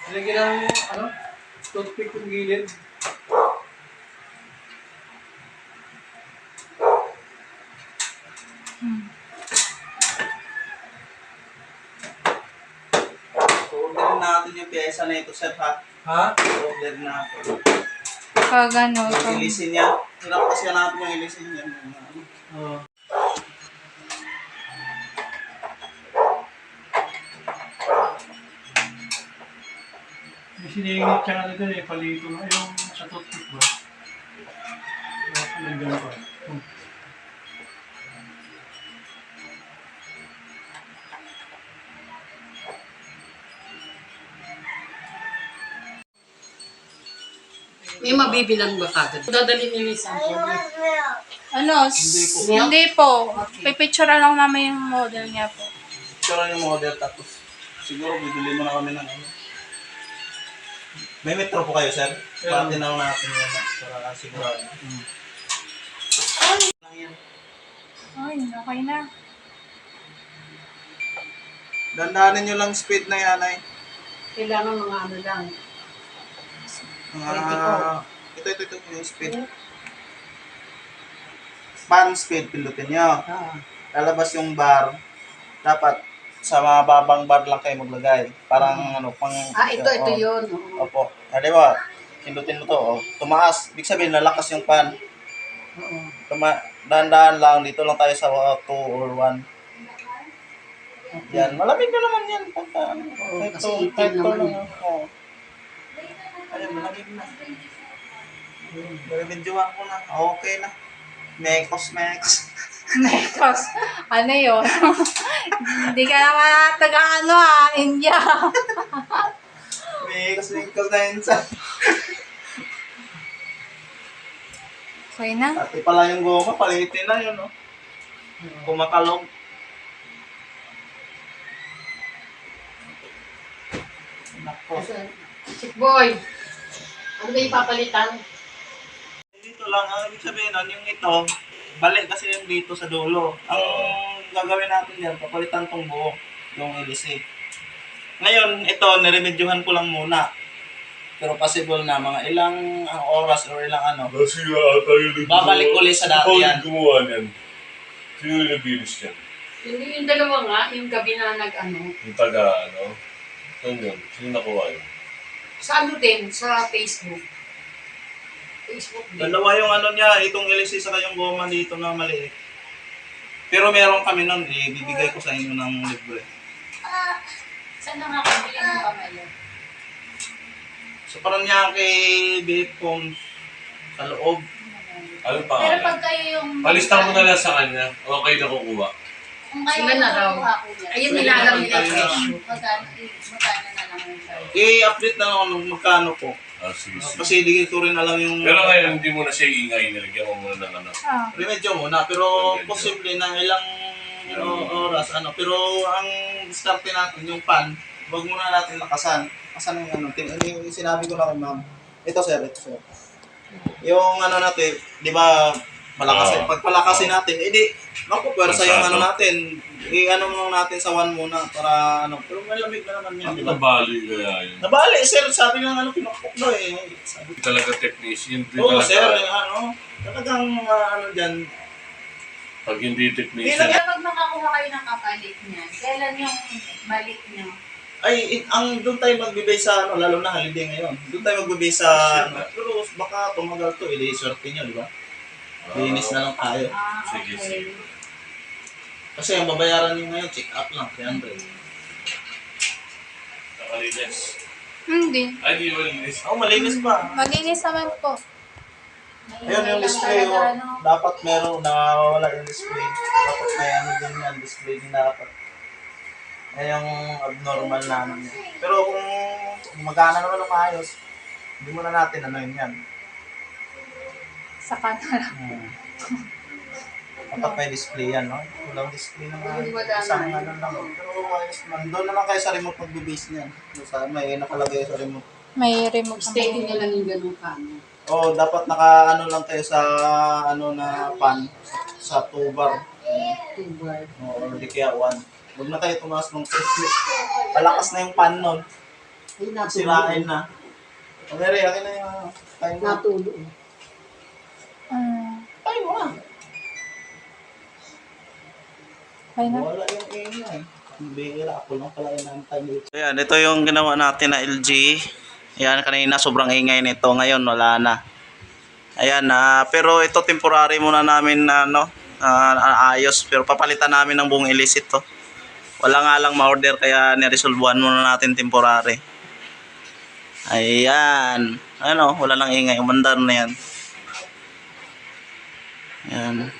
Nilagyan ng, toothpick yung gilid. Order natin yung pyesa na ito, sir, ha? Ha? Order natin. Pag ano, Yung ilisin niya. Hirap kasi natin yung ilisin niya. Oo. May siningit siya nga doon palito na yung sa toothpick ba? Nandyan pa. May mabibilang ba kagad? Dadali ni Lisa ang order. ano, hindi po. Pipicture lang namin yung model niya po. Picture yung model, tapos siguro bibili mo na kami ng ano. May metro po kayo, sir? Pati na lang natin yun, para sigurado. Ay, okay na. Dandanin nyo lang speed na yan, ay. Kailangan mga ano lang. Ito yung speed. Pan speed, pindutin nyo. Lalabas yung bar. Dapat sa mababang bar lang kayo maglagay. Parang ano, pang... Ito yun. Opo. Di ba? Pindutin mo to. Oh. Tumaas. Ibig sabihin, lalakas yung pan. Oo. Dahan-dahan lang. Dito lang tayo sa 2 or 1. Yan. Malamig na naman yan. Pagka, kasi itim naman. Oo. Ayun, malamig na. Medyoan ko na. Okay na. Mekos. Nekos. Ano yun? Hindi ka naman taga-ano India. Mekos na yun sa... Okay na. Pati pala yung goma, palitin na yun, no? Kumakalog. Nako. Chick boy, ano ba ipapalitan? Dito lang, ang ibig sabihin nun, yung ito, balik kasi yung dito sa dulo. Ang gagawin natin yan, papalitan tong buo, yung LC. Ngayon, ito, niremedyohan ko lang muna. Pero possible na, mga ilang oras or ilang ano. Kasi ata yung Babalik ulit sa dati yan. gumawa niyan. Sino yung nabilis niyan? Yung dalawa nga, yung gabi na nag-ano, Yung taga, ano? Saan yun? Sino nakuha yun? sa ano din, sa Facebook. Facebook din. Dalawa yung ano niya, itong LC sa yung goma dito na maliit. Pero meron kami nun, bibigay ko sa inyo ng libre. Saan na nga kung bilang mo kamay? So parang niya kay Bipom sa loob. Ano pa? Pero pag kayo yung... Palista mo na lang sa kanya. Okay na kukuha. Kung kayo Sila na raw. kukuha ko yan. Ayun, nilalang nila Ayun. presyo. Magkano na lang yung price? I-update na ako nung magkano po. Ah, sige, sige. Kasi di ko rin alam yung... Pero ngayon, hindi mo na siya iingay. Nilagyan mo muna ng ano. Remedyo muna, pero posible na ilang oras, ano. Pero ang diskarte natin, yung pan, wag muna natin lakasan. Lakasan yung ano, yung sinabi ko na kay ma'am. Ito sir. Yung ano natin, di ba, malakasin. Pag palakasin natin, edi, makupwersa yung ano natin. I-ano muna natin sa 1 muna para ano. Pero malamig na naman yan, di ba? Nabali kaya yun. Nabali, sir. Sabi ng ano, pinakpok na eh. Sabi ko, Talaga technician. oo, sir. Ano, talagang ano dyan. Pag hindi technician. Pero pag makakuha kayo ng kapalit niya, kailan yung balik niyo? Ay, ang doon tayo magbibay sa ano, lalo na holiday ngayon. Doon tayo magbibay sa ano. Pero baka tumagal to, swerte nyo, di ba? Linis na lang tayo. Sige, sige. Kasi ang babayaran nyo ngayon, check up lang, 300. Nakalinis. Hindi. Ay, di malinis. Oh, malinis pa. Malinis naman po. Ayun yung display, oh. Dapat meron, nawawala yung display. Dapat may ano din yan, display din dapat. Yan yung abnormal na ano niya. Pero kung magana naman ng maayos, hindi muna natin ano yun yan. Sa kanila. Dapat may display yan, no? Walang display naman. Hindi wala Isang na. ano lang. Pero ayos man. Doon naman kayo sa remote mag-base niyan. May nakalagay sa remote. May remote Steady naman. na lang yung ganun kano. Oh, dapat naka-ano lang kayo sa ano na pan sa 2 bar. 2 bar. Or di kaya 1. Huwag na tayo tumaas ng 6. Palakas na yung pan nun. Ay, natulog. Sirain na. Pagkari, akin na yung tayo mo. Natulog. Tayo mo na. Okay na. Wala yung ingay. Ang bihira ako lang pala yung time. Ayan, ito yung ginawa natin na LG. Ayan, kanina sobrang ingay nito. Ngayon, wala na. Ayan, pero ito temporary muna namin na ayos. Pero papalitan namin ng buong illicit to. Wala nga lang ma-order kaya niresolvuhan muna natin temporary. Ayan. Ano, wala nang ingay. Umandar na yan. Ayan.